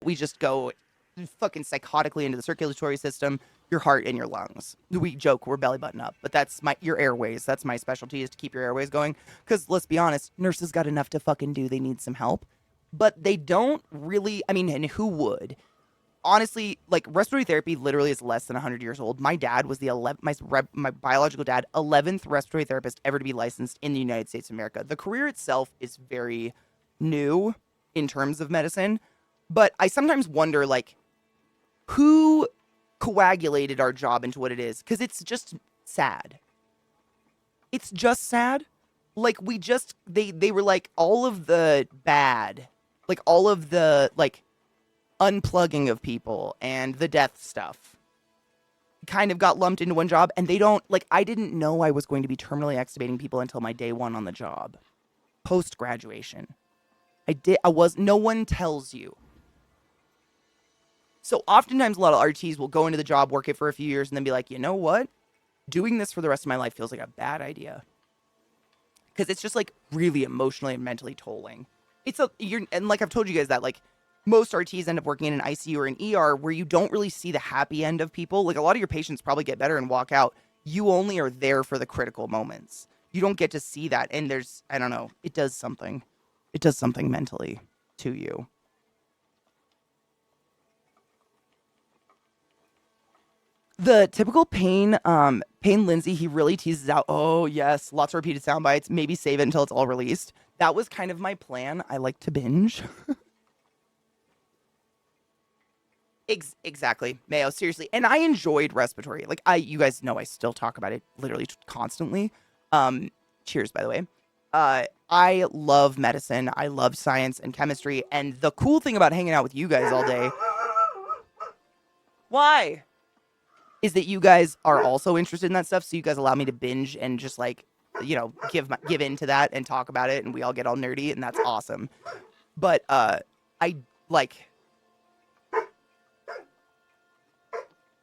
We just go fucking psychotically into the circulatory system, your heart and your lungs. We joke we're belly button up, but that's your airways. That's my specialty, is to keep your airways going. Because let's be honest, nurses got enough to fucking do. They need some help, but they don't really. I mean, and who would? Honestly, like, respiratory therapy literally is less than 100 years old. My dad was the 11th, my biological dad, 11th respiratory therapist ever to be licensed in the United States of America. The career itself is very new in terms of medicine, but I sometimes wonder, like, who coagulated our job into what it is? Because it's just sad. It's just sad. Like, they were like, all of the bad, like, all of the, like, unplugging of people and the death stuff kind of got lumped into one job, and they don't, like, I didn't know I was going to be terminally extubating people until my day one on the job, post-graduation. No one tells you. So oftentimes a lot of RTs will go into the job, work it for a few years, and then be like, you know what? Doing this for the rest of my life feels like a bad idea. Because it's just, like, really emotionally and mentally tolling. And like I've told you guys that, like, most RTs end up working in an ICU or an ER where you don't really see the happy end of people. Like, a lot of your patients probably get better and walk out. You only are there for the critical moments. You don't get to see that. And I don't know, it does something. It does something mentally to you. The typical pain Lindsay, he really teases out, oh yes, lots of repeated sound bites, maybe save it until it's all released. That was kind of my plan. I like to binge. Exactly, Mayo, seriously. And I enjoyed respiratory. Like, you guys know I still talk about it literally constantly. Cheers, by the way. I love medicine. I love science and chemistry. And the cool thing about hanging out with you guys all day, why? Is that you guys are also interested in that stuff. So you guys allow me to binge and just, like, you know, give into that and talk about it. And we all get all nerdy, and that's awesome. But, I like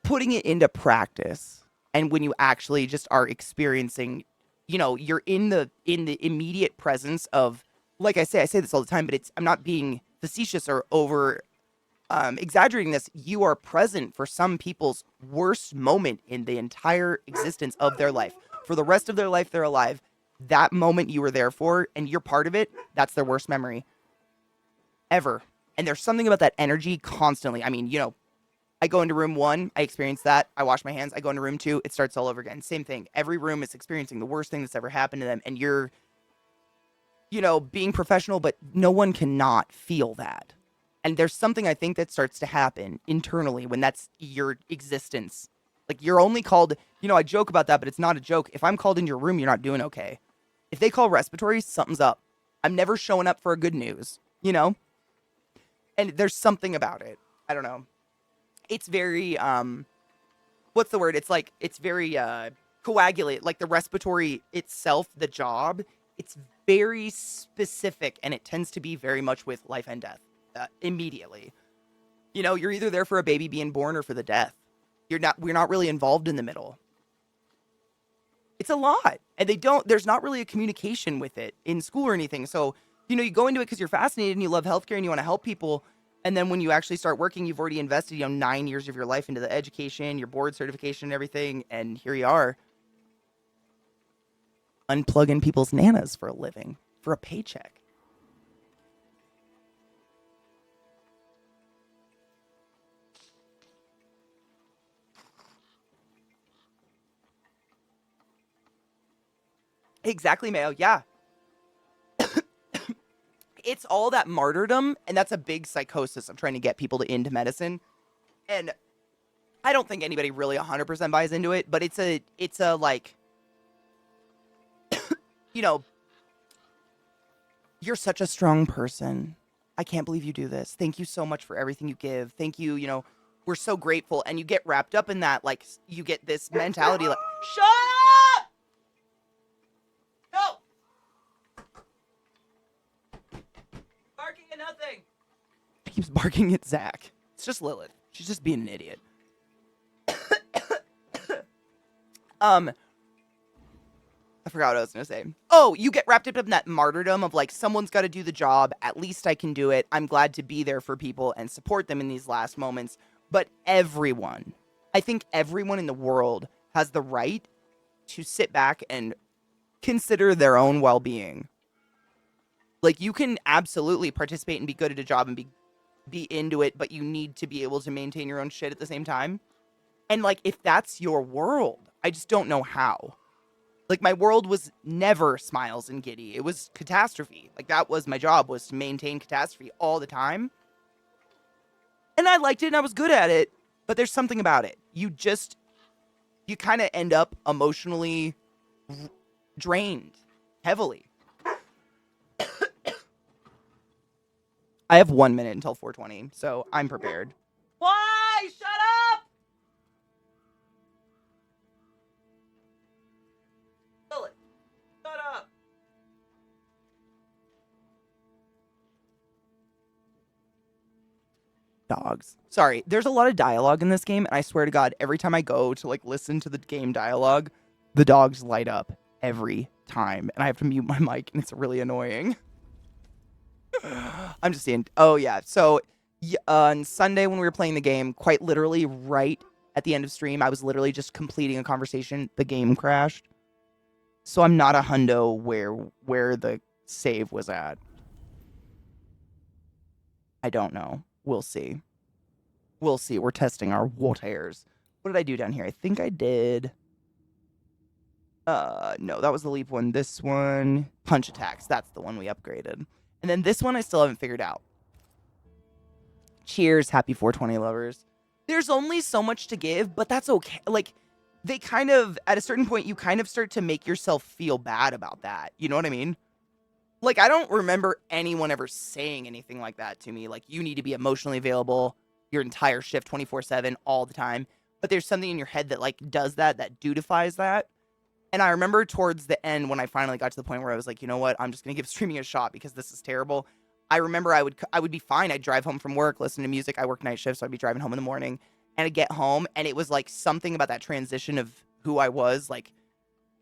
putting it into practice, and when you actually just are experiencing, you know, you're in the immediate presence of, like I say this all the time, but I'm not being facetious or over exaggerating this. You are present for some people's worst moment in the entire existence of their life. For the rest of their life, they're alive. That moment you were there for, and you're part of it, that's their worst memory ever. And there's something about that energy constantly. I mean, you know, I go into room 1, I experience that, I wash my hands, I go into room 2, it starts all over again. Same thing. Every room is experiencing the worst thing that's ever happened to them, and you're, you know, being professional, but no one cannot feel that. And there's something I think that starts to happen internally when that's your existence. Like, you're only called, you know, I joke about that, but it's not a joke. If I'm called in your room, you're not doing okay. If they call respiratory, something's up. I'm never showing up for good news, you know? And there's something about it. I don't know. It's very, what's the word? It's like, it's very, coagulate. Like, the respiratory itself, the job, it's very specific, and it tends to be very much with life and death, immediately. You know, you're either there for a baby being born or for the death. We're not really involved in the middle. It's a lot. And there's not really a communication with it in school or anything. So, you know, you go into it because you're fascinated and you love healthcare and you want to help people. And then when you actually start working, you've already invested, 9 years of your life into the education, your board certification and everything. And here you are, unplugging people's nanas for a living, for a paycheck. Exactly, Mayo. Yeah. It's all that martyrdom, and that's a big psychosis of trying to get people into medicine. And I don't think anybody really 100% buys into it, but it's a like, you know, you're such a strong person. I can't believe you do this. Thank you so much for everything you give. Thank you, you know, we're so grateful. And you get wrapped up in that, like, you get this mentality like, shut up! No! Barking at nothing. She keeps barking at Zach. It's just Lilith. She's just being an idiot. I forgot what I was going to say. Oh, you get wrapped up in that martyrdom of like, someone's got to do the job. At least I can do it. I'm glad to be there for people and support them in these last moments. But everyone, I think everyone in the world has the right to sit back and consider their own well-being. Like, you can absolutely participate and be good at a job and be into it, but you need to be able to maintain your own shit at the same time. And like, if that's your world, I just don't know how. Like, my world was never smiles and giddy. It was catastrophe. Like, that was my job, was to maintain catastrophe all the time. And I liked it and I was good at it, but there's something about it. You kind of end up emotionally drained heavily. I have 1 minute until 4:20, so I'm prepared. Why? Shut up! Kill it. Shut up. Dogs. Sorry, there's a lot of dialogue in this game, and I swear to God, every time I go to like listen to the game dialogue, the dogs light up every time, and I have to mute my mic, and it's really annoying. I'm just saying. Oh yeah. So on Sunday when we were playing the game, quite literally right at the end of stream, I was literally just completing a conversation. The game crashed, so I'm not a hundo where the save was at. I don't know. We'll see. We'll see. We're testing our waters. What did I do down here? I think I did. No, that was the leap one. This one, punch attacks. That's the one we upgraded. And then this one I still haven't figured out. Cheers, happy 420 lovers. There's only so much to give, but that's okay. Like, they kind of, at a certain point, you kind of start to make yourself feel bad about that. You know what I mean? Like, I don't remember anyone ever saying anything like that to me. Like, you need to be emotionally available your entire shift 24/7 all the time. But there's something in your head that, like, does that dutifies that. And I remember towards the end when I finally got to the point where I was like, you know what? I'm just going to give streaming a shot because this is terrible. I remember I would be fine. I'd drive home from work, listen to music. I work night shift, so I'd be driving home in the morning. And I'd get home, and it was like something about that transition of who I was, like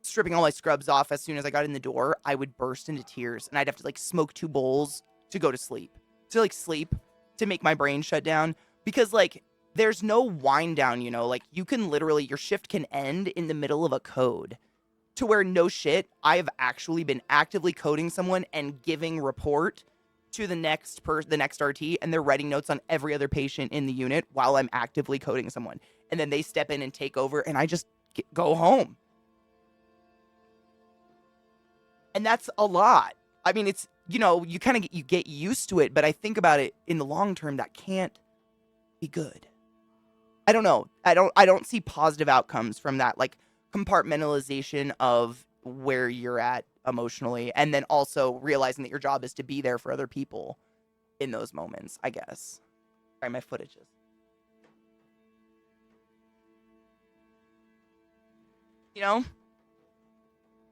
stripping all my scrubs off as soon as I got in the door, I would burst into tears. And I'd have to like smoke 2 bowls to go to sleep. To make my brain shut down. Because like, there's no wind down, you know? Like, you can literally, your shift can end in the middle of a code. To where, no shit, I have actually been actively coding someone and giving report to the next RT, and they're writing notes on every other patient in the unit while I'm actively coding someone. And then they step in and take over, and I just go home. And that's a lot. I mean, it's, you know, you kind of get used to it, but I think about it in the long term, that can't be good. I don't know. I don't see positive outcomes from that, like, compartmentalization of where you're at emotionally, and then also realizing that your job is to be there for other people in those moments, I guess. Sorry, my footage is. You know?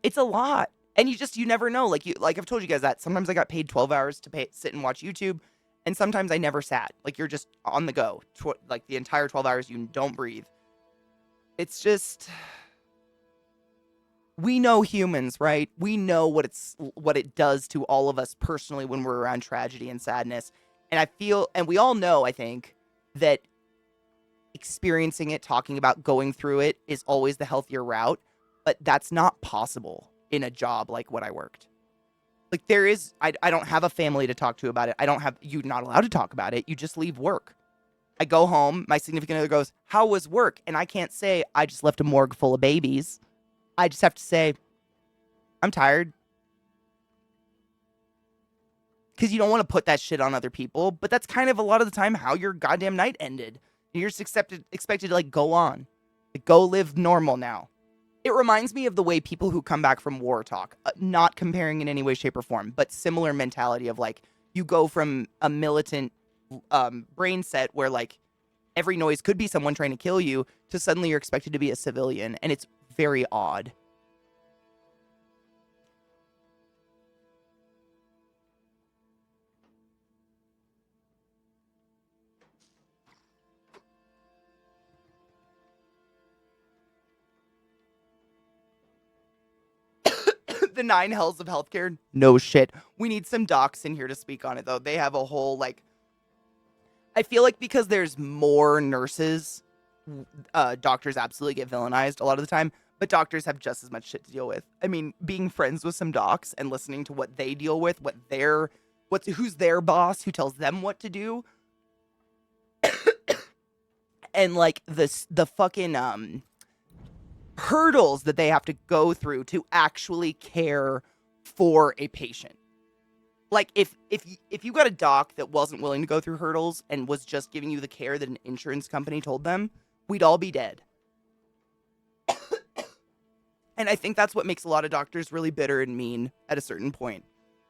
It's a lot. And you never know. Like I've told you guys that sometimes I got paid 12 hours to sit and watch YouTube, and sometimes I never sat. Like, you're just on the go, like the entire 12 hours you don't breathe. It's just, we know humans, right? We know what it does to all of us personally when we're around tragedy and sadness. And I feel, and we all know, I think, that experiencing it, talking about going through it is always the healthier route, but that's not possible in a job like what I worked. Like, I don't have a family to talk to about it. You're not allowed to talk about it. You just leave work. I go home, my significant other goes, how was work? And I can't say, I just left a morgue full of babies. I just have to say, I'm tired. Because you don't want to put that shit on other people, but that's kind of a lot of the time how your goddamn night ended. You're just expected to, like, go on. Like, go live normal now. It reminds me of the way people who come back from war talk, not comparing in any way, shape, or form, but similar mentality of, like, you go from a militant brain set where, like, every noise could be someone trying to kill you to suddenly you're expected to be a civilian, and it's very odd. The nine hells of healthcare? No shit. We need some docs in here to speak on it, though. They have a whole, like... I feel like because there's more nurses, doctors absolutely get villainized a lot of the time, but doctors have just as much shit to deal with. I mean, being friends with some docs and listening to what they deal with, who's their boss, who tells them what to do, and, like, the fucking, hurdles that they have to go through to actually care for a patient. Like, if you got a doc that wasn't willing to go through hurdles and was just giving you the care that an insurance company told them, we'd all be dead. And I think that's what makes a lot of doctors really bitter and mean at a certain point.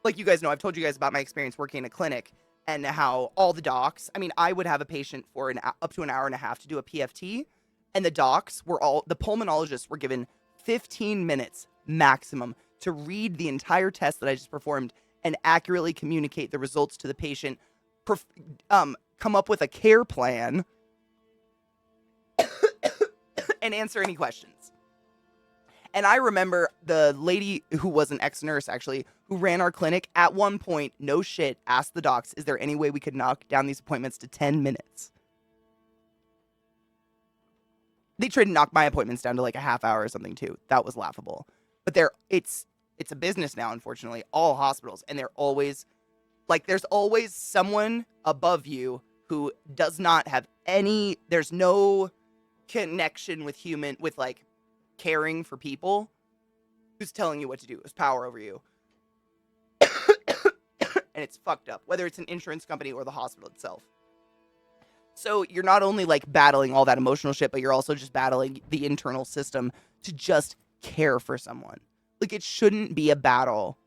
Like, you guys know, I've told you guys about my experience working in a clinic and how all the docs, I mean, I would have a patient for up to an hour and a half to do a PFT, and the pulmonologists were given 15 minutes maximum to read the entire test that I just performed and accurately communicate the results to the patient, come up with a care plan, and answer any questions. And I remember the lady who was an ex-nurse, actually, who ran our clinic, at one point, no shit, asked the docs, is there any way we could knock down these appointments to 10 minutes? They tried to knock my appointments down to like a half hour or something, too. That was laughable. But it's a business now, unfortunately, all hospitals, and they're always, like, there's always someone above you who does not have there's no connection with like, caring for people, who's telling you what to do, who's power over you. And it's fucked up, whether it's an insurance company or the hospital itself. So you're not only, like, battling all that emotional shit, but you're also just battling the internal system to just care for someone. Like, it shouldn't be a battle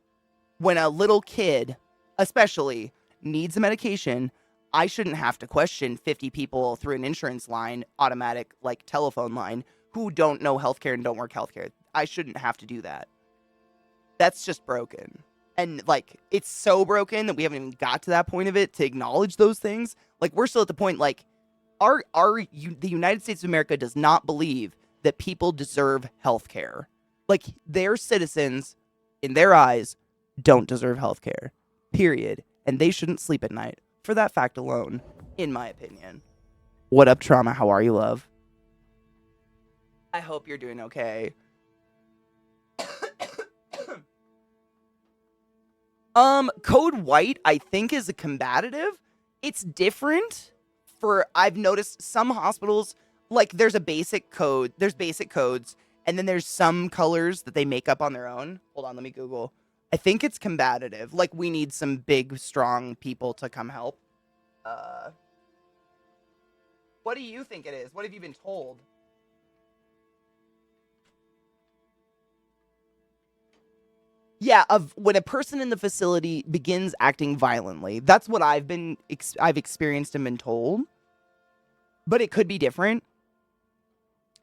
when a little kid, especially, needs a medication. I shouldn't have to question 50 people through an insurance line, automatic, like, telephone line, who don't know healthcare and don't work healthcare. I shouldn't have to do that. That's just broken. And, like, it's so broken that we haven't even got to that point of it to acknowledge those things. Like, we're still at the point, like, the United States of America does not believe that people deserve healthcare. Like, their citizens, in their eyes, don't deserve healthcare. Period. And they shouldn't sleep at night for that fact alone, in my opinion. What up, Trauma? How are you, love? I hope you're doing okay. Code White, I think, is a combative. It's different I've noticed some hospitals, like, there's basic codes, and then there's some colors that they make up on their own. Hold on, let me Google. I think it's combative. Like, we need some big, strong people to come help. What do you think it is? What have you been told? Yeah, of when a person in the facility begins acting violently. That's what I've experienced and been told. But it could be different.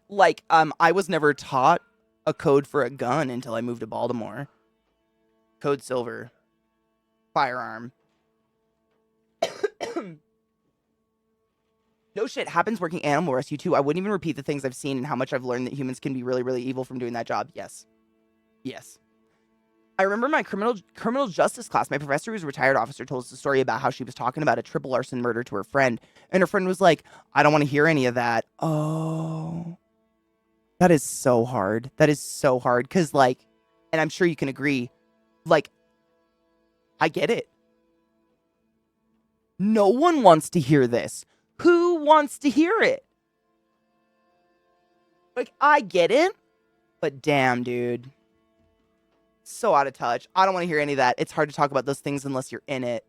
Like, I was never taught a code for a gun until I moved to Baltimore. Code Silver. Firearm. No shit, happens working animal rescue too. I wouldn't even repeat the things I've seen and how much I've learned that humans can be really, really evil from doing that job. Yes. Yes. I remember my criminal justice class, my professor who's a retired officer told us a story about how she was talking about a triple arson murder to her friend. And her friend was like, I don't want to hear any of that. Oh. That is so hard. That is so hard. Because, like, and I'm sure you can agree, like, I get it. No one wants to hear this. Who wants to hear it? Like, I get it. But damn, dude. So out of touch. I don't want to hear any of that. It's hard to talk about those things unless you're in it.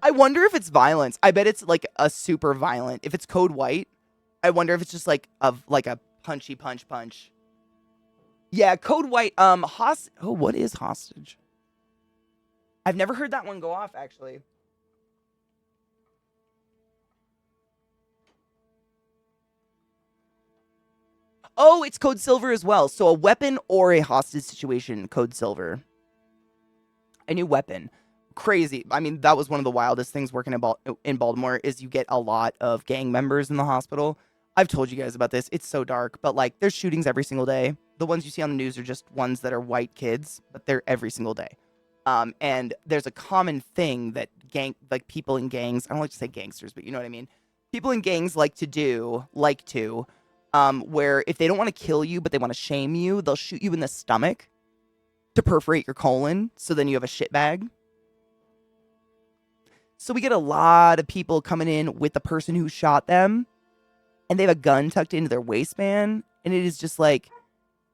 I wonder if it's violence. I bet it's like a super violent. If it's Code White, I wonder if it's just like a punchy punch. Yeah, Code White. What is hostage? I've never heard that one go off, actually. Oh, it's Code Silver as well. So a weapon or a hostage situation, Code Silver. A new weapon. Crazy. I mean, that was one of the wildest things working in Baltimore is you get a lot of gang members in the hospital. I've told you guys about this. It's so dark, but like there's shootings every single day. The ones you see on the news are just ones that are white kids, but they're every single day. And there's a common thing that people in gangs, I don't like to say gangsters, but you know what I mean? People in gangs like to, where if they don't want to kill you, but they want to shame you, they'll shoot you in the stomach to perforate your colon. So then you have a shit bag. So we get a lot of people coming in with the person who shot them, and they have a gun tucked into their waistband. And it is just like,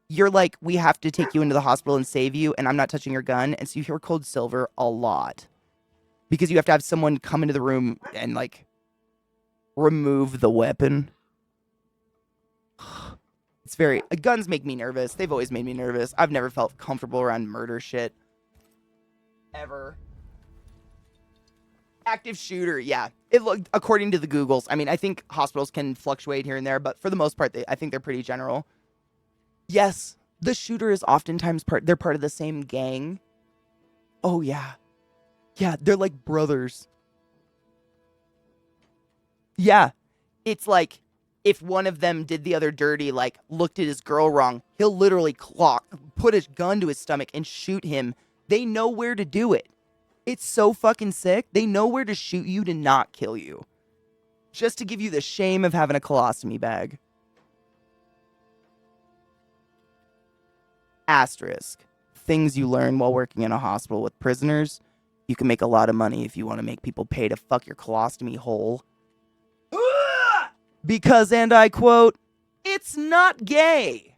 you're like, we have to take you into the hospital and save you, and I'm not touching your gun. And so you hear Cold Silver a lot because you have to have someone come into the room and like remove the weapon. It's very, guns make me nervous. They've always made me nervous. I've never felt comfortable around murder shit. Ever. Active shooter, yeah. It looked, according to the Googles, I mean, I think hospitals can fluctuate here and there, but for the most part, I think they're pretty general. Yes, the shooter is oftentimes they're part of the same gang. Oh, yeah. Yeah, they're like brothers. Yeah, it's like, if one of them did the other dirty, like, looked at his girl wrong, he'll literally put his gun to his stomach and shoot him. They know where to do it. It's so fucking sick. They know where to shoot you to not kill you. Just to give you the shame of having a colostomy bag. Asterisk. Things you learn while working in a hospital with prisoners. You can make a lot of money if you want to make people pay to fuck your colostomy hole. Because, and I quote, it's not gay.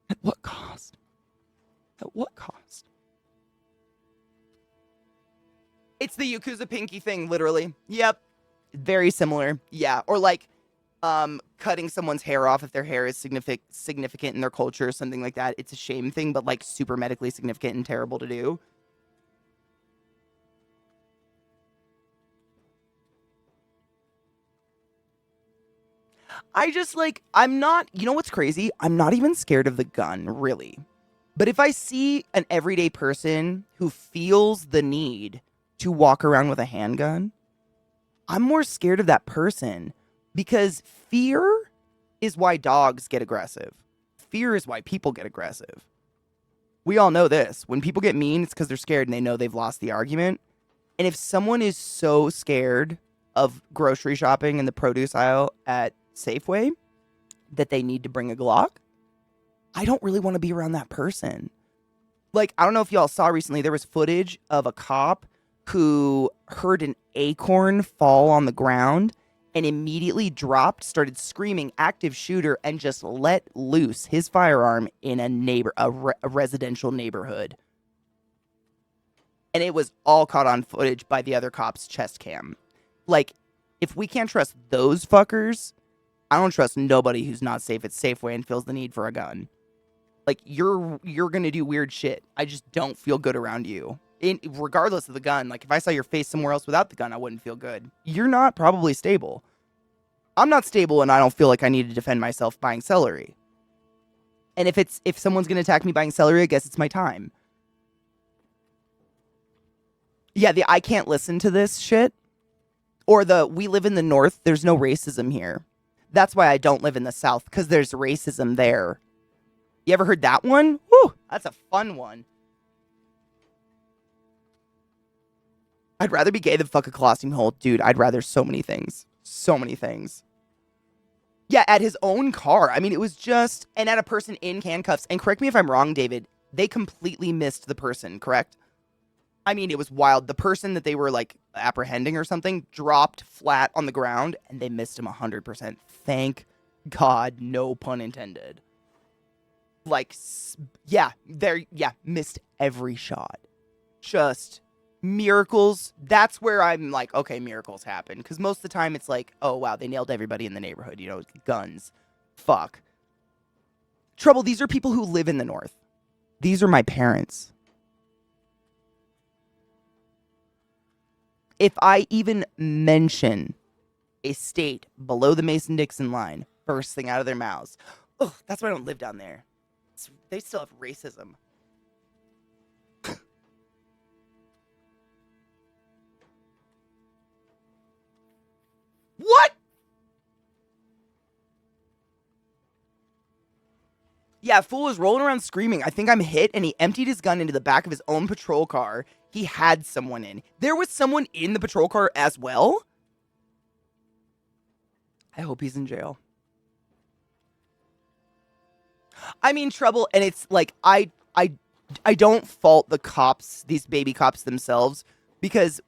At what cost? At what cost? It's the Yakuza Pinky thing, literally. Yep. Very similar. Yeah. Or like cutting someone's hair off if their hair is significant in their culture or something like that. It's a shame thing, but like super medically significant and terrible to do. I just like, I'm not, you know what's crazy? I'm not even scared of the gun, really. But if I see an everyday person who feels the need to walk around with a handgun, I'm more scared of that person because fear is why dogs get aggressive. Fear is why people get aggressive. We all know this. When people get mean, it's because they're scared and they know they've lost the argument. And if someone is so scared of grocery shopping in the produce aisle at Safeway that they need to bring a Glock, I don't really want to be around that person. Like, I don't know if y'all saw recently, there was footage of a cop who heard an acorn fall on the ground and immediately dropped, started screaming, active shooter, and just let loose his firearm in a residential neighborhood. And it was all caught on footage by the other cop's chest cam. Like, if we can't trust those fuckers, I don't trust nobody who's not safe at Safeway and feels the need for a gun. Like, you're gonna do weird shit. I just don't feel good around you. Regardless of the gun, like if I saw your face somewhere else without the gun, I wouldn't feel good. You're not probably stable. I'm not stable and I don't feel like I need to defend myself buying celery. And if someone's gonna attack me buying celery, I guess it's my time. Yeah, the I can't listen to this shit. Or the we live in the North, there's no racism here. That's why I don't live in the South, because there's racism there. You ever heard that one? Whew, that's a fun one. I'd rather be gay than fuck a colostomy hole. Dude, I'd rather so many things. So many things. Yeah, at his own car. I mean, it was just... And at a person in handcuffs. And correct me if I'm wrong, David. They completely missed the person, correct? I mean, it was wild. The person that they were, like, apprehending or something dropped flat on the ground. And they missed him 100%. Thank God. No pun intended. Like, yeah. Missed every shot. Just... miracles. That's where I'm like, okay, miracles happen. Because most of the time it's like, oh, wow, they nailed everybody in the neighborhood. You know, guns. Fuck. Trouble, these are people who live in the North. These are my parents. If I even mention a state below the Mason-Dixon line first thing out of their mouths. Ugh, that's why I don't live down there. They still have racism. What? Yeah, fool was rolling around screaming, I think I'm hit, and he emptied his gun into the back of his own patrol car. He had someone in. There was someone in the patrol car as well? I hope he's in jail. I mean, trouble, and it's like, I don't fault the cops, these baby cops themselves, because,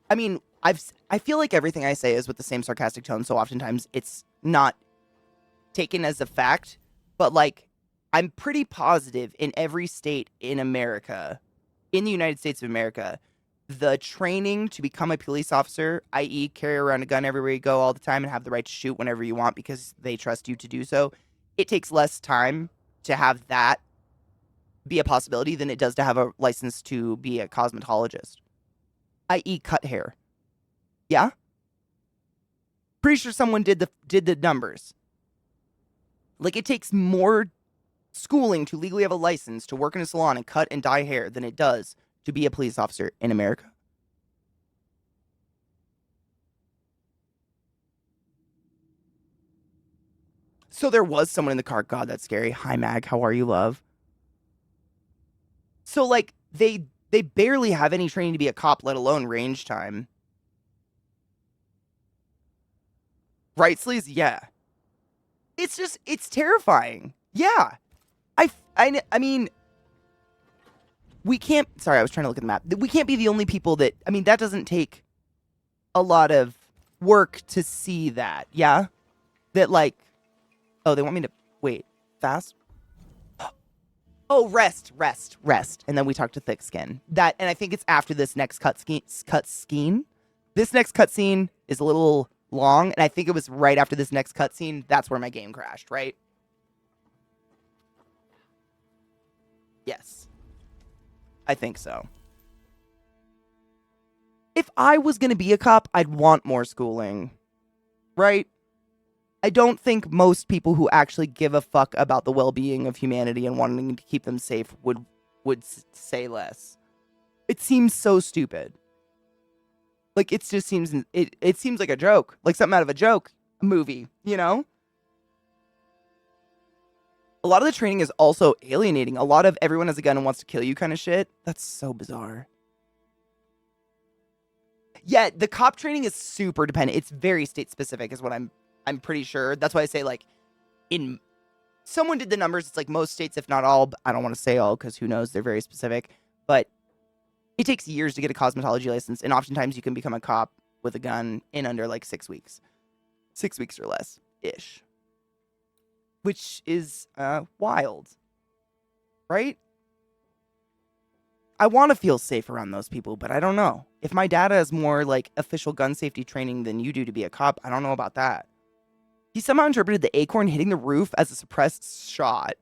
I mean, I feel like everything I say is with the same sarcastic tone, so oftentimes it's not taken as a fact, but, like, I'm pretty positive in every state in America, in the United States of America, the training to become a police officer, i.e. carry around a gun everywhere you go all the time and have the right to shoot whenever you want because they trust you to do so, it takes less time to have that be a possibility than it does to have a license to be a cosmetologist, i.e. cut hair. Yeah? Pretty sure someone did the numbers. Like, it takes more schooling to legally have a license to work in a salon and cut and dye hair than it does to be a police officer in America. So there was someone in the car. God, that's scary. Hi, Mag. How are you, love? So, like, they barely have any training to be a cop, let alone range time. Right, Sleaze? Yeah. It's just, it's terrifying. Yeah. I mean, we can't, sorry, I was trying to look at the map. We can't be the only people that, I mean, that doesn't take a lot of work to see that, yeah? That, like, oh, they want me to, wait, fast? Oh, rest. And then we talk to Thick Skin. That, and I think it's after this next cut scene. This next cutscene is a little long, and I think it was right after this next cutscene, that's where my game crashed, right? Yes. I think so. If I was going to be a cop, I'd want more schooling, right? I don't think most people who actually give a fuck about the well-being of humanity and wanting to keep them safe would say less. It seems so stupid. Like, it just seems, it seems like a joke. Like something out of a joke movie, you know? A lot of the training is also alienating. A lot of everyone has a gun and wants to kill you kind of shit. That's so bizarre. Yeah, the cop training is super dependent. It's very state specific is what I'm pretty sure. That's why I say, like, in someone did the numbers. It's like most states, if not all. I don't want to say all because who knows? They're very specific. But it takes years to get a cosmetology license. And oftentimes you can become a cop with a gun in under like 6 weeks. 6 weeks or less-ish. Which is wild. Right? I want to feel safe around those people, but I don't know. If my dad has more, like, official gun safety training than you do to be a cop, I don't know about that. He somehow interpreted the acorn hitting the roof as a suppressed shot.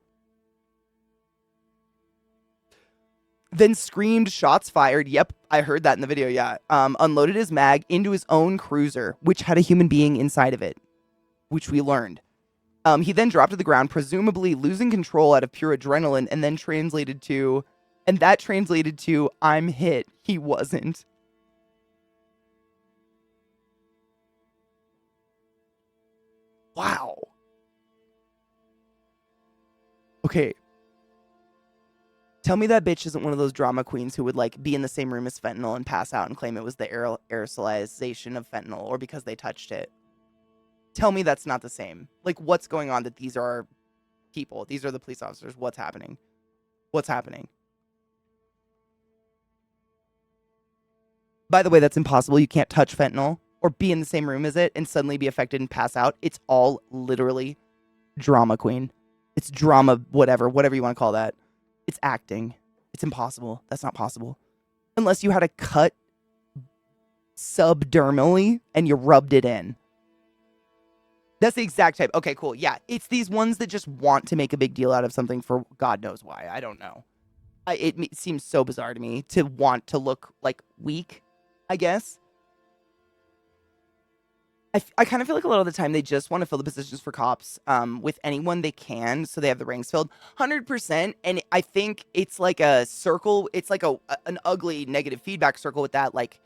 Then screamed, shots fired. Yep, I heard that in the video, yeah. Unloaded his mag into his own cruiser, which had a human being inside of it, which we learned. He then dropped to the ground, presumably losing control out of pure adrenaline, and then translated to, I'm hit. He wasn't. Wow. Okay. Tell me that bitch isn't one of those drama queens who would, like, be in the same room as fentanyl and pass out and claim it was the aerosolization of fentanyl or because they touched it. Tell me that's not the same. Like, what's going on that these are people? These are the police officers. What's happening? What's happening? By the way, that's impossible. You can't touch fentanyl or be in the same room as it and suddenly be affected and pass out. It's all literally drama queen. It's drama, whatever you want to call that. It's acting. It's impossible. That's not possible. Unless you had a cut subdermally and you rubbed it in. That's the exact type. Okay, cool. Yeah, it's these ones that just want to make a big deal out of something for God knows why. I don't know. It seems so bizarre to me to want to look, like, weak, I guess. I kind of feel like a lot of the time they just want to fill the positions for cops with anyone they can, so they have the ranks filled 100%. And I think it's like a circle. It's like an ugly negative feedback circle with that. Like,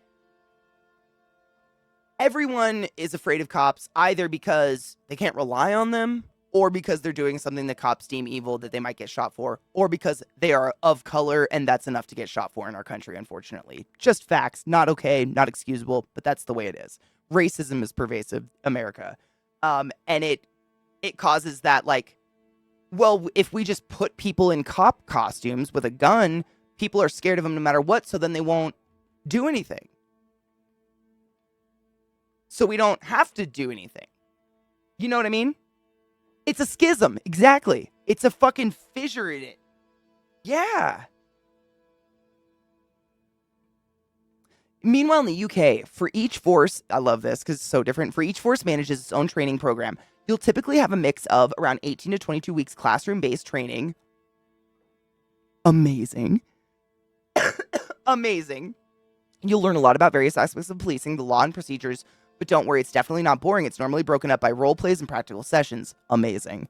everyone is afraid of cops either because they can't rely on them, or because they're doing something that cops deem evil that they might get shot for, or because they are of color and that's enough to get shot for in our country, unfortunately. Just facts. Not okay, not excusable, but that's the way it is. Racism is pervasive, America. And it causes that, like, well, if we just put people in cop costumes with a gun, people are scared of them no matter what, so then they won't do anything. So we don't have to do anything. You know what I mean? It's a schism. Exactly. It's a fucking fissure in it. Yeah. Meanwhile, in the UK, for each force, I love this because it's so different. For each force manages its own training program. You'll typically have a mix of around 18 to 22 weeks classroom-based training. Amazing. Amazing. You'll learn a lot about various aspects of policing, the law, and procedures. But don't worry, it's definitely not boring. It's normally broken up by role plays and practical sessions. Amazing.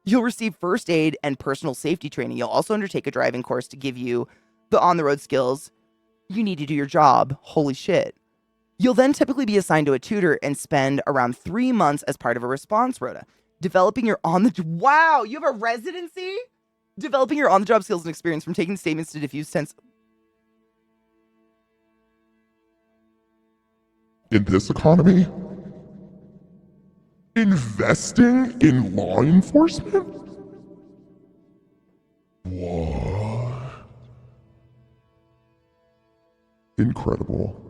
You'll receive first aid and personal safety training. You'll also undertake a driving course to give you the on-the-road skills you need to do your job. Holy shit. You'll then typically be assigned to a tutor and spend around 3 months as part of a response rota. Developing your Wow, you have a residency? Developing your on-the-job skills and experience from taking statements to diffuse tense... In this economy, investing in law enforcement? What? Incredible.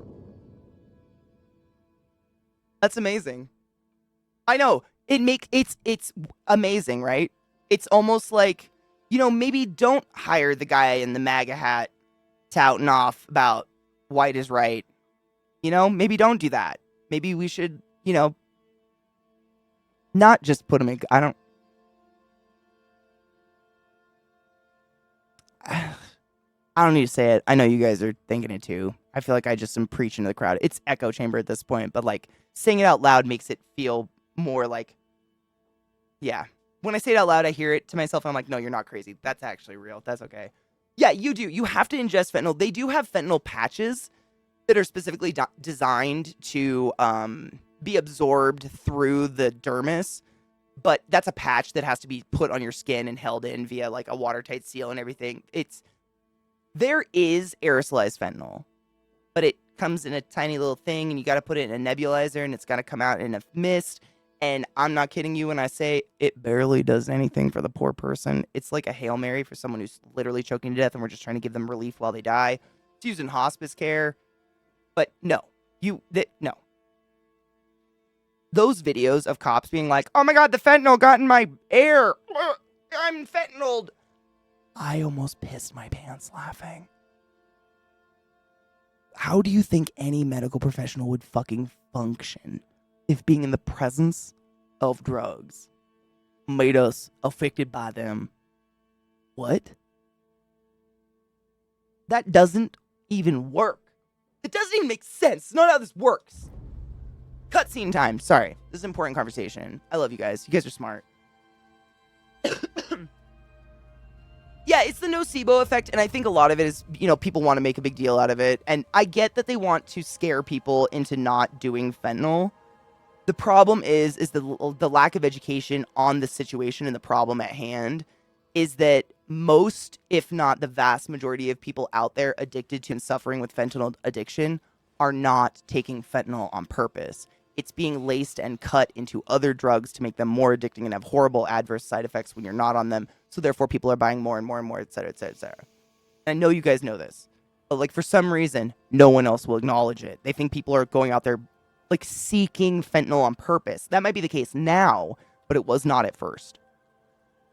That's amazing. I know. It's amazing, right? It's almost like, maybe don't hire the guy in the MAGA hat touting off about white is right. Maybe don't do that. Maybe we should, not just put him in. I don't need to say it. I know you guys are thinking it too. I feel like I just am preaching to the crowd. It's echo chamber at this point, but like saying it out loud makes it feel more like, yeah. When I say it out loud, I hear it to myself. And I'm like, no, you're not crazy. That's actually real. That's okay. Yeah, you do. You have to ingest fentanyl. They do have fentanyl patches that are specifically designed to be absorbed through the dermis. But that's a patch that has to be put on your skin and held in via like a watertight seal and everything. There is aerosolized fentanyl, but it comes in a tiny little thing and you got to put it in a nebulizer and it's got to come out in a mist. And I'm not kidding you when I say it barely does anything for the poor person. It's like a Hail Mary for someone who's literally choking to death and we're just trying to give them relief while they die. It's used in hospice care. But no. No. Those videos of cops being like, oh my god, the fentanyl got in my air. I'm fentanyled. I almost pissed my pants laughing. How do you think any medical professional would fucking function if being in the presence of drugs made us affected by them? What? That doesn't even work. It doesn't even make sense. It's not how this works. Cutscene time. Sorry. This is an important conversation. I love you guys. You guys are smart. Yeah, it's the nocebo effect, and I think a lot of it is, people want to make a big deal out of it, and I get that they want to scare people into not doing fentanyl. The problem is the lack of education on the situation and the problem at hand is that most, if not the vast majority of people out there addicted to and suffering with fentanyl addiction are not taking fentanyl on purpose. It's being laced and cut into other drugs to make them more addicting and have horrible adverse side effects when you're not on them. So therefore people are buying more and more and more, et cetera, et cetera, et cetera. And I know you guys know this, but like for some reason, no one else will acknowledge it. They think people are going out there like seeking fentanyl on purpose. That might be the case now, but it was not at first.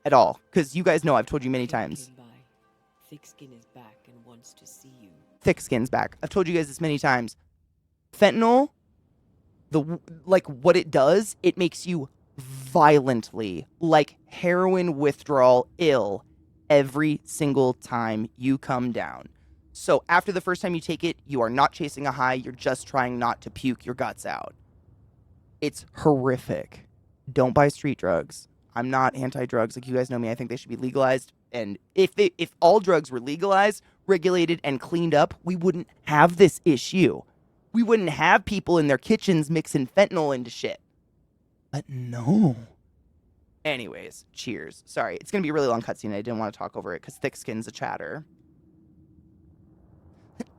At all. Because you guys know I've told you many times. Thick skin is back and wants to see you. Thick skin's back. I've told you guys this many times. Fentanyl, what it does, it makes you violently, like heroin withdrawal ill every single time you come down. So after the first time you take it, you are not chasing a high. You're just trying not to puke your guts out. It's horrific. Don't buy street drugs. I'm not anti-drugs. Like, you guys know me. I think they should be legalized. And if all drugs were legalized, regulated, and cleaned up, we wouldn't have this issue. We wouldn't have people in their kitchens mixing fentanyl into shit. But no. Anyways, cheers. Sorry, it's going to be a really long cutscene. I didn't want to talk over it because thick skin's a chatter.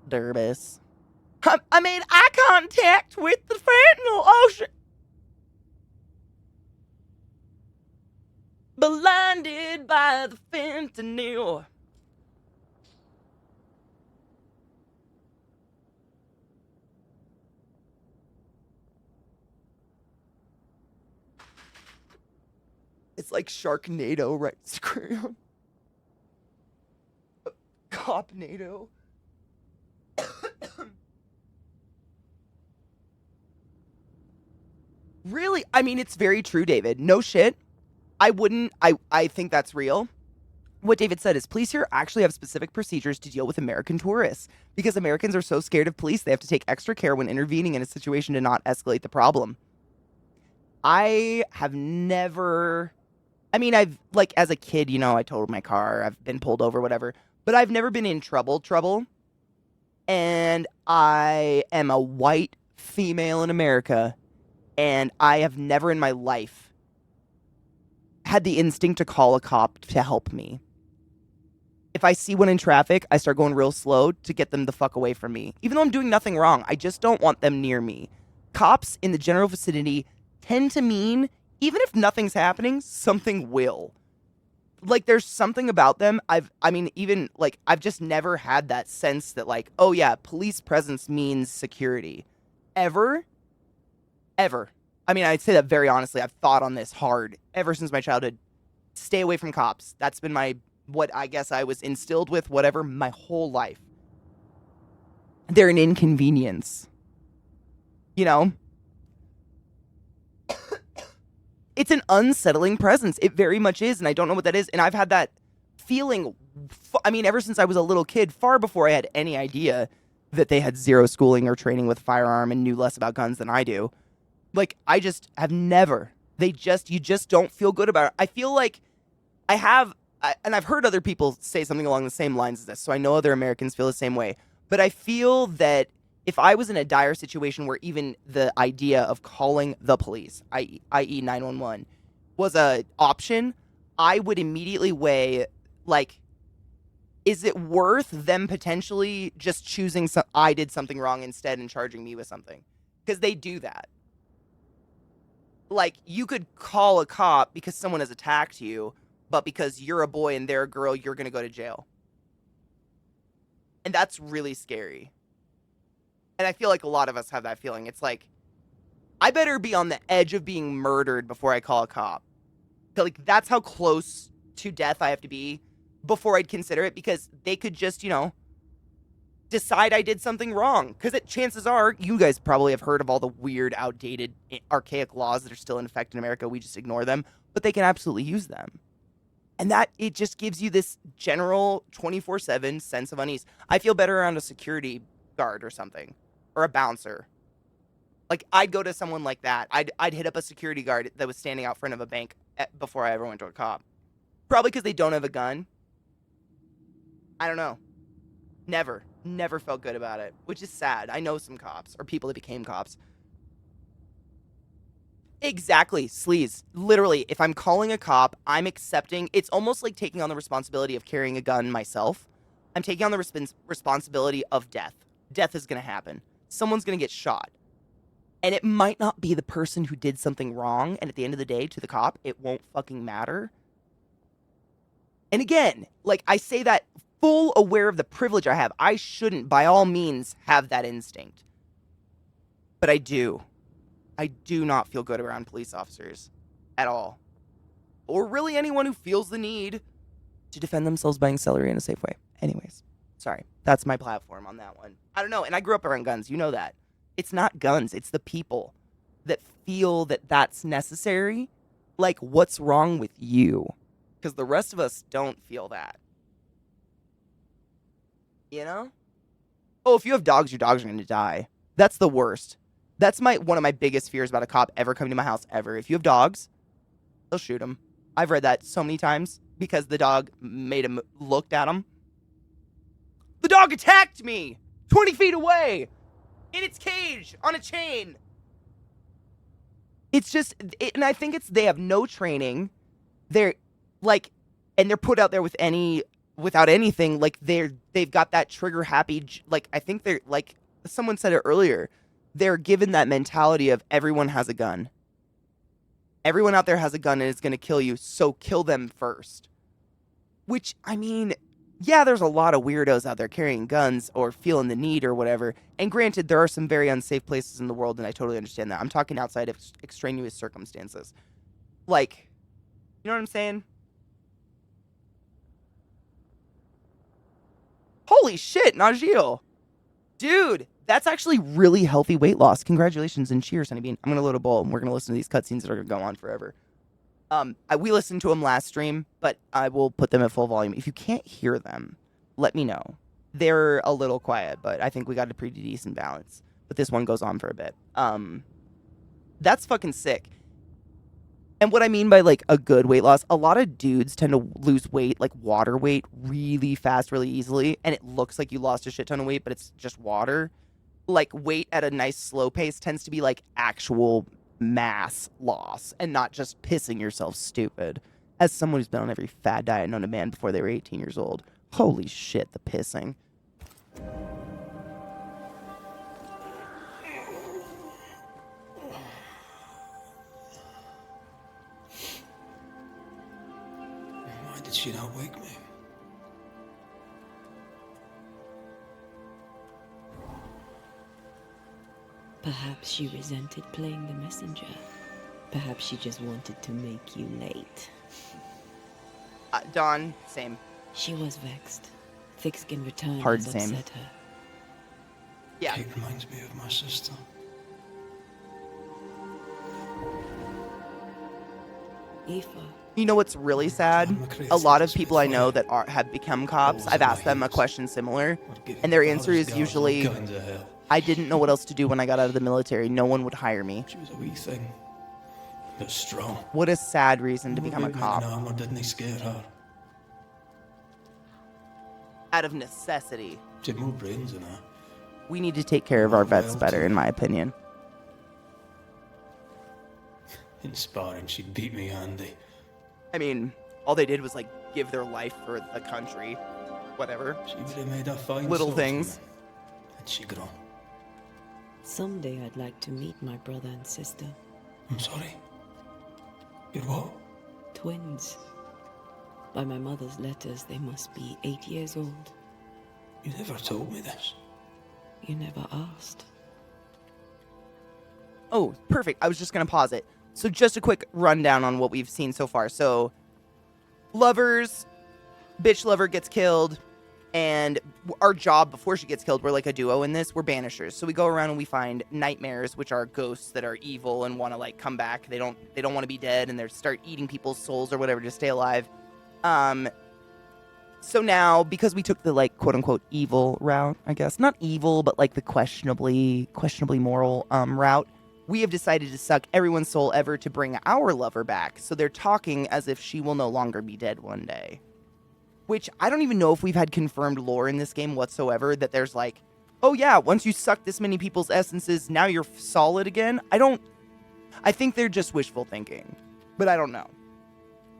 Derbis. I made eye contact with the fentanyl. Oh, shit. Blinded by the fentanyl. It's like Sharknado, right? Scram. Copnado. Really? I mean, it's very true, David. No shit. I think that's real. What David said is police here actually have specific procedures to deal with American tourists because Americans are so scared of police they have to take extra care when intervening in a situation to not escalate the problem. I have never, I mean, I've, like, as a kid, you know, I totaled my car, I've been pulled over, whatever, but I've never been in trouble. And I am a white female in America, and I have never in my life had the instinct to call a cop to help me. If I see one in traffic, I start going real slow to get them the fuck away from me. Even though I'm doing nothing wrong, I just don't want them near me. Cops in the general vicinity tend to mean, even if nothing's happening, something will. Like, there's something about them. I've just never had that sense that, like, oh yeah, police presence means security. Ever. I mean, I'd say that very honestly. I've thought on this hard ever since my childhood. Stay away from cops. That's been what I guess I was instilled with, whatever, my whole life. They're an inconvenience. You know? It's an unsettling presence. It very much is, and I don't know what that is. And I've had that feeling, ever since I was a little kid, far before I had any idea that they had zero schooling or training with a firearm and knew less about guns than I do. Like, I just have never. You just don't feel good about it. I feel like and I've heard other people say something along the same lines as this, so I know other Americans feel the same way. But I feel that if I was in a dire situation where even the idea of calling the police, i.e. 911, was an option, I would immediately weigh, like, is it worth them potentially just choosing I did something wrong instead and charging me with something? Because they do that. Like, you could call a cop because someone has attacked you, but because you're a boy and they're a girl, you're going to go to jail. And that's really scary. And I feel like a lot of us have that feeling. It's like, I better be on the edge of being murdered before I call a cop. So, like, that's how close to death I have to be before I'd consider it, because they could just, decide I did something wrong. Because chances are, you guys probably have heard of all the weird, outdated, archaic laws that are still in effect in America. We just ignore them. But they can absolutely use them. And that, it just gives you this general 24/7 sense of unease. I feel better around a security guard or something. Or a bouncer. Like, I'd go to someone like that. I'd hit up a security guard that was standing out front of a bank before I ever went to a cop. Probably because they don't have a gun. I don't know. Never felt good about it, which is sad. I know some cops, or people that became cops. Exactly, sleaze. Literally, if I'm calling a cop, I'm accepting. It's almost like taking on the responsibility of carrying a gun myself. I'm taking on the responsibility of death. Death is going to happen. Someone's going to get shot. And it might not be the person who did something wrong, and at the end of the day, to the cop, it won't fucking matter. And again, like, I say that full aware of the privilege I have. I shouldn't, by all means, have that instinct. But I do. I do not feel good around police officers. At all. Or really anyone who feels the need to defend themselves buying celery in a safe way. Anyways, sorry. That's my platform on that one. I don't know, and I grew up around guns. You know that. It's not guns. It's the people that feel that that's necessary. Like, what's wrong with you? Because the rest of us don't feel that. You know? Oh, if you have dogs, your dogs are going to die. That's the worst. That's one of my biggest fears about a cop ever coming to my house ever. If you have dogs, they'll shoot them. I've read that so many times because the dog made him looked at him. The dog attacked me 20 feet away in its cage on a chain. It's just, and I think they have no training. They're like, and they're put out there without anything. Like they've got that trigger happy. Like I think they're like someone said it earlier. They're given that mentality of everyone has a gun. Everyone out there has a gun and it's going to kill you, so kill them first. Which, I mean, yeah, there's a lot of weirdos out there carrying guns or feeling the need or whatever. And granted, there are some very unsafe places in the world, and I totally understand that. I'm talking outside of extraneous circumstances. Like, you know what I'm saying? Holy shit, Najeel. Dude, that's actually really healthy weight loss. Congratulations and cheers, Honeybean. I'm going to load a bowl, and we're going to listen to these cutscenes that are going to go on forever. We listened to them last stream, but I will put them at full volume. If you can't hear them, let me know. They're a little quiet, but I think we got a pretty decent balance. But this one goes on for a bit. That's fucking sick. And what I mean by, like, a good weight loss, a lot of dudes tend to lose weight, like water weight, really fast, really easily. And it looks like you lost a shit ton of weight, but it's just water. Like, weight at a nice slow pace tends to be, like, actual mass loss and not just pissing yourself stupid. As someone who's been on every fad diet known to man before they were 18 years old, holy shit, the pissing. Why did she not wake me? Perhaps she resented playing the messenger. Perhaps she just wanted to make you late. Dawn, same. She was vexed. Thick-skinned return Hard has same. upset her. Yeah. Kate reminds me of my sister. Aoife. You know what's really sad? A lot of people I know that have become cops, I've asked them a question similar, and their answer is usually, I didn't know what else to do when I got out of the military. No one would hire me. She was a wee thing, but strong. What a sad reason to become a cop. Armor didn't scare her. Out of necessity. She had more brains than her. We need to take care of our vets better, in my opinion. In sparring, she'd beat me handy. I mean, all they did was, like, give their life for the country. Whatever. She would have made a fine Little swordsman, things. had she grown. Someday I'd like to meet my brother and sister. I'm sorry. You're what? Twins. By my mother's letters, they must be 8 years old. You never told me this. You never asked. Oh, perfect. I was just going to pause it. So just a quick rundown on what we've seen so far. So, lovers, bitch lover gets killed, and our job before she gets killed, we're like a duo in this, we're banishers. So we go around and we find nightmares, which are ghosts that are evil and want to, like, come back. They don't want to be dead, and they start eating people's souls or whatever to stay alive. So now, because we took the, like, quote-unquote evil route, I guess, not evil, but, like, the questionably moral route, we have decided to suck everyone's soul ever to bring our lover back. So they're talking as if she will no longer be dead one day. Which, I don't even know if we've had confirmed lore in this game whatsoever, that there's like, oh yeah, once you suck this many people's essences, now you're solid again. I think they're just wishful thinking. But I don't know.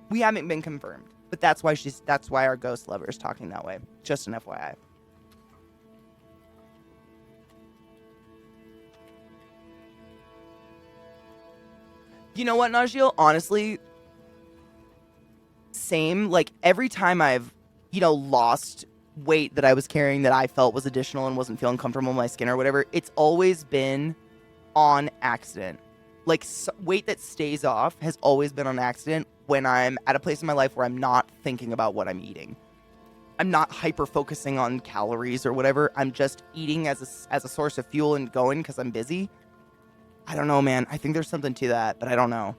We haven't been confirmed. But that's why our ghost lover is talking that way. Just an FYI. You know what, Najeel? Honestly, same. Like, every time I've, lost weight that I was carrying that I felt was additional and wasn't feeling comfortable in my skin or whatever, it's always been on accident. Like, weight that stays off has always been on accident when I'm at a place in my life where I'm not thinking about what I'm eating. I'm not hyper-focusing on calories or whatever. I'm just eating as a source of fuel and going because I'm busy. I don't know, man. I think there's something to that, but I don't know.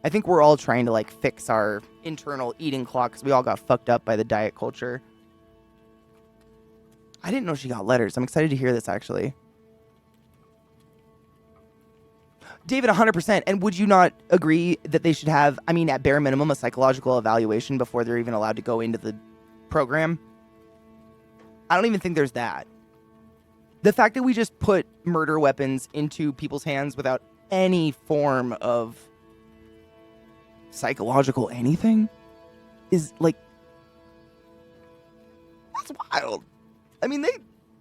I think we're all trying to, like, fix our internal eating clock because we all got fucked up by the diet culture. I didn't know she got letters. I'm excited to hear this, actually. David, 100%. And would you not agree that they should have, I mean, at bare minimum, a psychological evaluation before they're even allowed to go into the program? I don't even think there's that. The fact that we just put murder weapons into people's hands without any form of psychological anything is like, that's wild. I mean, they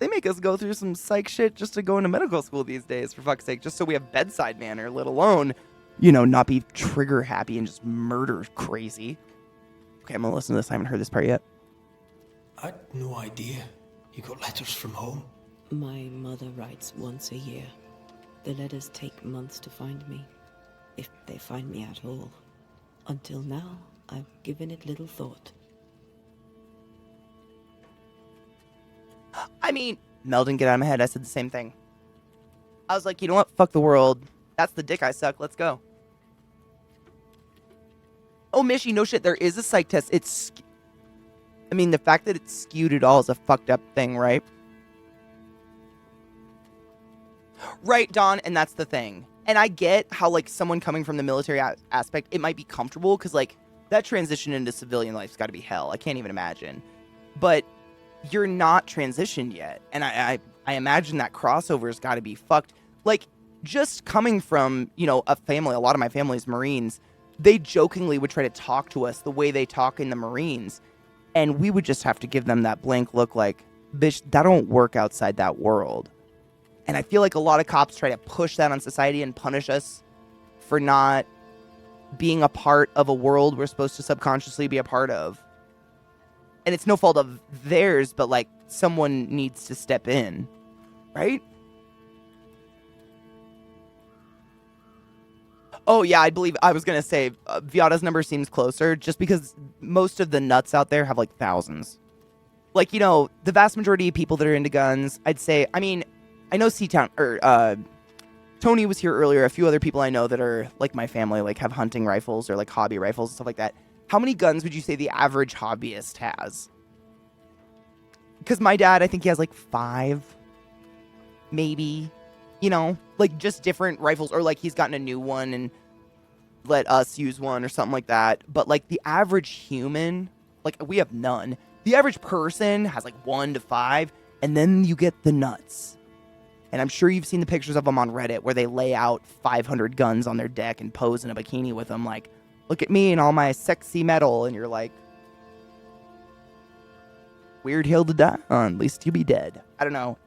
make us go through some psych shit just to go into medical school these days, for fuck's sake, just so we have bedside manner, let alone, not be trigger happy and just murder crazy. Okay, I'm gonna listen to this. I haven't heard this part yet. I had no idea you got letters from home. My mother writes once a year. The letters take months to find me, if they find me at all. Until now, I've given it little thought. I mean, Meldon, get out of my head. I said the same thing. I was like, you know what? Fuck the world. That's the dick I suck. Let's go. Oh, Mishy, no shit. There is a psych test. The fact that it's skewed at all is a fucked up thing, right? Right, Don, and that's the thing. And I get how, like, someone coming from the military aspect, it might be comfortable, because, like, that transition into civilian life's got to be hell. I can't even imagine. But you're not transitioned yet. And I imagine that crossover's got to be fucked. Like, just coming from, a family, a lot of my family's Marines, they jokingly would try to talk to us the way they talk in the Marines. And we would just have to give them that blank look like, bitch, that don't work outside that world. And I feel like a lot of cops try to push that on society and punish us for not being a part of a world we're supposed to subconsciously be a part of. And it's no fault of theirs, but, like, someone needs to step in, right? Oh, yeah, I was going to say, Viada's number seems closer, just because most of the nuts out there have, like, thousands. Like, the vast majority of people that are into guns, I'd say, I know C-Town, Tony was here earlier, a few other people I know that are, like, my family, like, have hunting rifles or, like, hobby rifles and stuff like that. How many guns would you say the average hobbyist has? Because my dad, I think he has, like, 5, maybe, like, just different rifles, or, like, he's gotten a new one and let us use one or something like that. But, like, the average human, like, we have none. The average person has, like, 1 to 5, and then you get the nuts. And I'm sure you've seen the pictures of them on Reddit where they lay out 500 guns on their deck and pose in a bikini with them like, look at me and all my sexy metal. And you're like, weird hill to die on, at least you be dead. I don't know.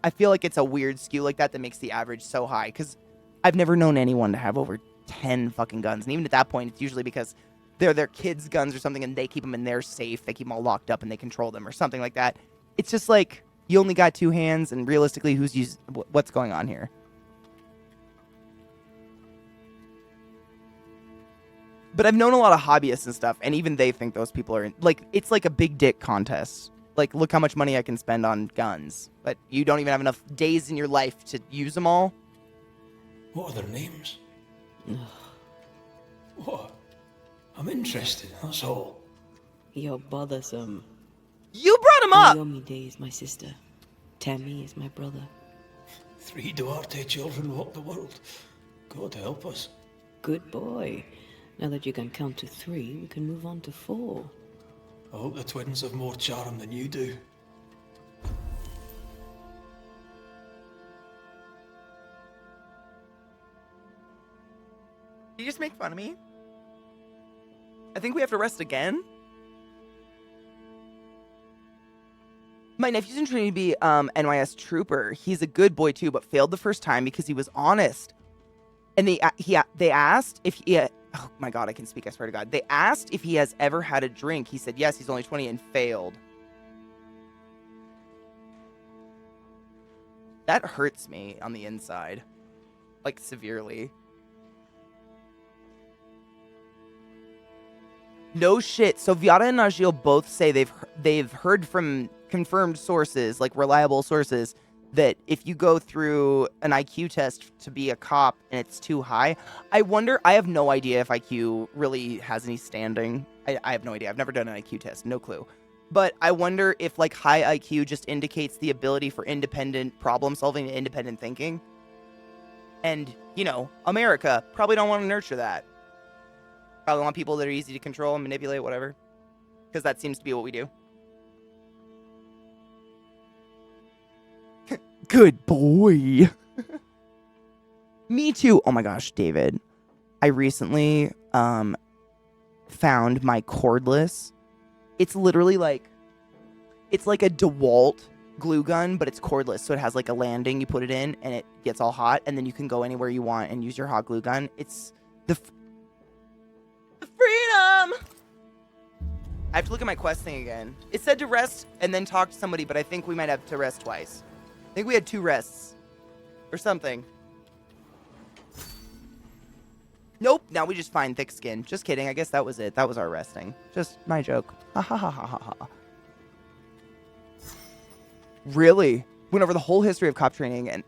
I feel like it's a weird skew like that makes the average so high. Because I've never known anyone to have over 10 fucking guns. And even at that point, it's usually because they're their kids' guns or something and they keep them in their safe. They keep them all locked up and they control them or something like that. It's just like, you only got 2 hands, and realistically, what's going on here? But I've known a lot of hobbyists and stuff, and even they think those people are it's like a big dick contest. Like, look how much money I can spend on guns, but you don't even have enough days in your life to use them all. What are their names? What? I'm interested, that's all. You're bothersome. You brought him up! Naomi Day is my sister. Tammy is my brother. 3 Duarte children walk the world. God help us. Good boy. Now that you can count to 3, we can move on to 4. I hope the twins have more charm than you do. Did you just make fun of me? I think we have to rest again. My nephew's in training to be NYS trooper. He's a good boy too, but failed the first time because he was honest. And they asked if he oh my god, I can speak, I swear to god. They asked if he has ever had a drink. He said yes, he's only 20, and failed. That hurts me on the inside. Like, severely. No shit. So Viada and Najil both say they've heard from confirmed sources, like reliable sources, that if you go through an IQ test to be a cop and it's too high, I have no idea if IQ really has any standing. I have no idea. I've never done an IQ test. No clue. But I wonder if, like, high IQ just indicates the ability for independent problem solving and independent thinking. And, you know, America probably don't want to nurture that. Probably want people that are easy to control and manipulate, whatever. Because that seems to be what we do. Good boy. Me too. Oh my gosh, David. I recently found my cordless. It's literally like, it's like a DeWalt glue gun, but it's cordless. So it has like a landing. You put it in and it gets all hot. And then you can go anywhere you want and use your hot glue gun. It's the freedom. I have to look at my quest thing again. It said to rest and then talk to somebody, but I think we might have to rest twice. I think we had 2 rests or something. Nope, now we just find thick skin. Just kidding, I guess that was it. That was our resting. Just my joke. Ha ha ha ha ha ha. Really? Went over the whole history of cop training and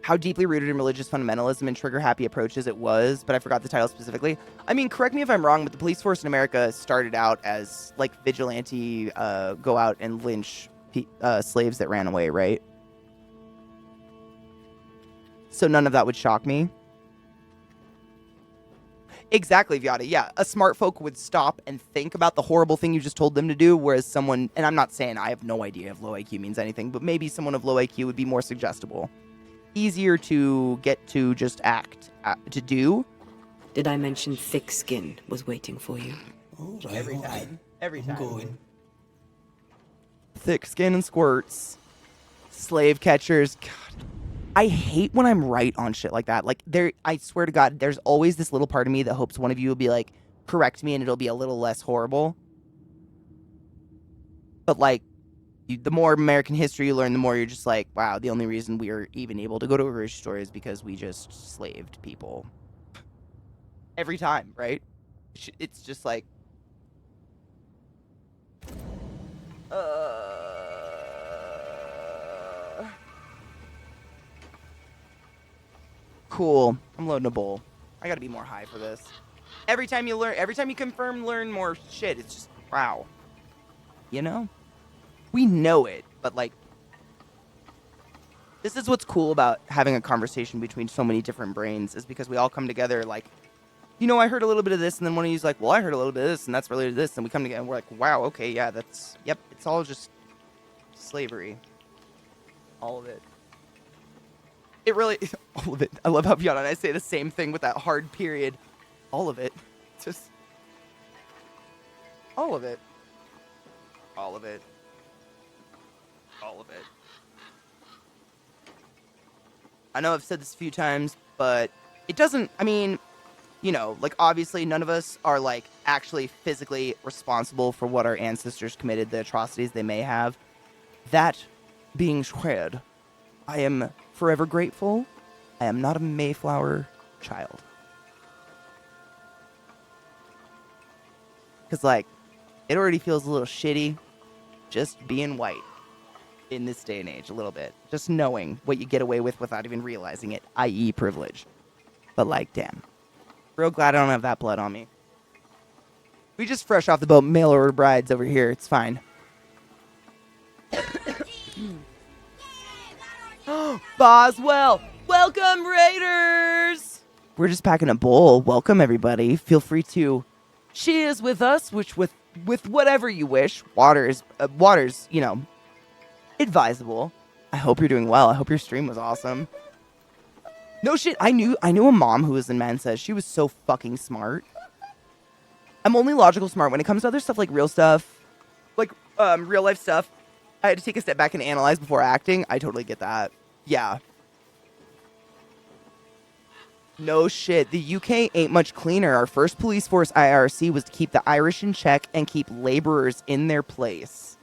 how deeply rooted in religious fundamentalism and trigger-happy approaches it was, but I forgot the title specifically. I mean, correct me if I'm wrong, but the police force in America started out as, like, vigilante, go out and lynch slaves that ran away, right? So none of that would shock me. Exactly, Viata. Yeah, a smart folk would stop and think about the horrible thing you just told them to do, whereas someone, and I'm not saying I have no idea if low IQ means anything, but maybe someone of low IQ would be more suggestible. Easier to get to just act, to do. Did I mention thick skin was waiting for you? All right, Every all right. time. Every I'm time. going. Thick skin and squirts. Slave catchers. God. I hate when I'm right on shit like that. Like, I swear to God, there's always this little part of me that hopes one of you will be like, correct me and it'll be a little less horrible. But, like, the more American history you learn, the more you're just like, wow, the only reason we are even able to go to a grocery store is because we just slaved people. Every time, right? It's just like... Cool. I'm loading a bowl. I gotta be more high for this. Every time you confirm, learn more shit. It's just, wow. You know? We know it, but like, this is what's cool about having a conversation between so many different brains, is because we all come together like, you know, I heard a little bit of this, and then one of you's like, well, I heard a little bit of this, and that's related to this, and we come together and we're like, wow, okay, yeah, yep, it's all just slavery. All of it. It really, all of it. I love how Fiona and I say the same thing with that hard period. All of it. Just, all of it. All of it. All of it. I know I've said this a few times, but it doesn't, I mean, you know, like, obviously none of us are, like, actually physically responsible for what our ancestors committed, the atrocities they may have. That being said, I am forever grateful. I am not a Mayflower child. Because, like, it already feels a little shitty just being white in this day and age, a little bit. Just knowing what you get away with without even realizing it, i.e. privilege. But, like, damn. Real glad I don't have that blood on me. We just fresh off the boat, mail order brides over here. It's fine. Boswell! Welcome, Raiders! We're just packing a bowl. Welcome, everybody. Feel free to cheers with us, which with whatever you wish. Water's, you know, advisable. I hope you're doing well. I hope your stream was awesome. No shit, I knew a mom who was in Mensa. She was so fucking smart. I'm only logical smart when it comes to other stuff like real stuff, like real life stuff. I had to take a step back and analyze before acting. I totally get that. Yeah. No shit. The UK ain't much cleaner. Our first police force IRC was to keep the Irish in check and keep laborers in their place.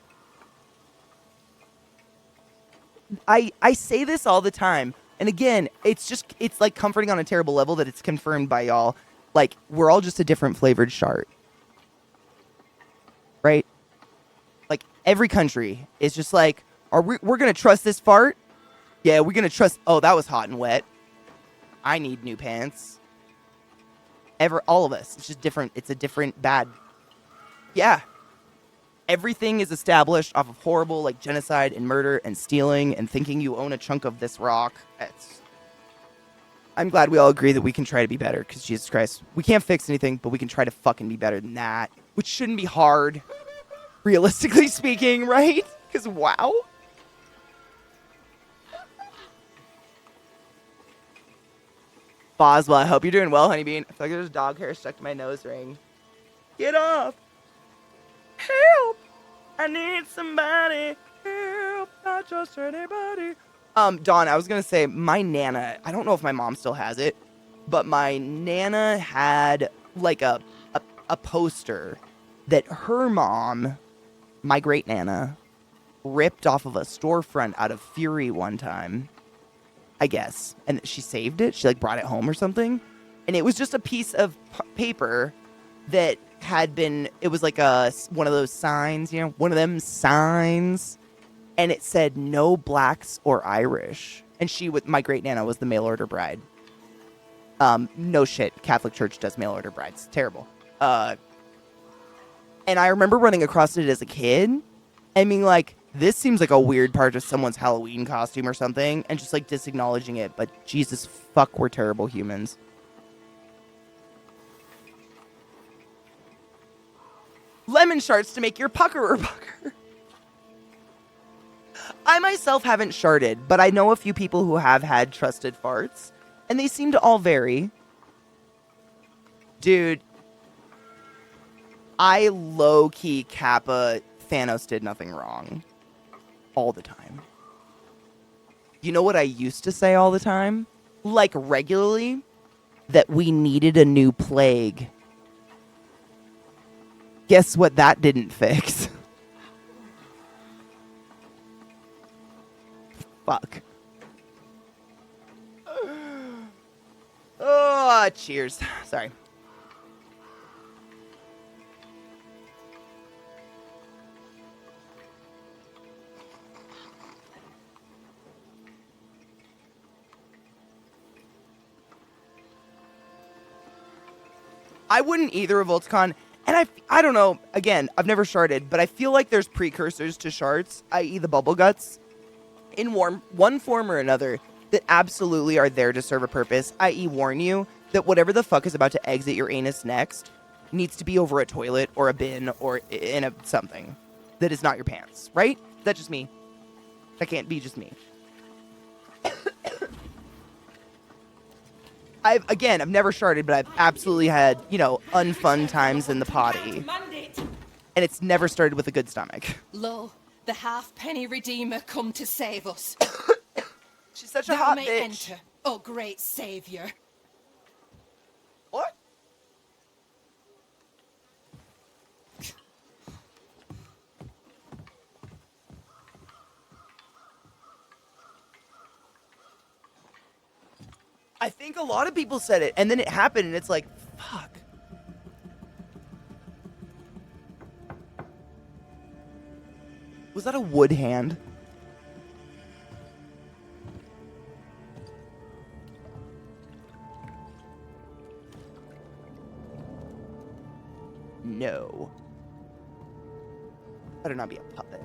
I say this all the time. And again, it's like comforting on a terrible level that it's confirmed by y'all. Like, we're all just a different flavored chart. Right? Like, every country is just like, we're going to trust this fart? Yeah, we're going to trust, oh, that was hot and wet. I need new pants. All of us. It's just different. It's a different bad. Yeah. Everything is established off of horrible, like, genocide and murder and stealing and thinking you own a chunk of this rock. I'm glad we all agree that we can try to be better, because Jesus Christ, we can't fix anything, but we can try to fucking be better than that, which shouldn't be hard, realistically speaking, right? Because wow. Boswell, I hope you're doing well, honeybean. I feel like there's dog hair stuck to my nose ring. Get off! Help! I need somebody. Help! Not just anybody. Dawn, I was gonna say my Nana. I don't know if my mom still has it, but my Nana had like a poster that her mom, my great Nana, ripped off of a storefront out of fury one time, I guess, and she saved it. She like brought it home or something, and it was just a piece of paper that had been. It was like one of those signs, you know, one of them signs, and it said no blacks or Irish. And my great Nana was the mail order bride. No shit, Catholic Church does mail order brides. Terrible. And I remember running across it as a kid and being like, this seems like a weird part of someone's Halloween costume or something, and just like disacknowledging it. But Jesus fuck, we're terrible humans. Lemon shards to make your pucker. I myself haven't sharded, but I know a few people who have had trusted farts, and they seem to all vary. Dude, I low-key Kappa Thanos did nothing wrong. All the time. You know what I used to say all the time? Like regularly? That we needed a new plague. Guess what that didn't fix? Fuck. Oh, cheers. Sorry. I wouldn't either, Volticon. And I don't know, again, I've never sharded, but I feel like there's precursors to shards, i.e. the bubble guts, in one form or another, that absolutely are there to serve a purpose, i.e. warn you that whatever the fuck is about to exit your anus next needs to be over a toilet or a bin or in a something that is not your pants, right? That's just me. That can't be just me. I've never sharded, but I've absolutely had, unfun times in the potty. And it's never started with a good stomach. Lo, the halfpenny redeemer come to save us. She's such a hot may bitch. Enter, oh great savior. What? I think a lot of people said it, and then it happened, and it's like, fuck. Was that a wood hand? No. Better not be a puppet.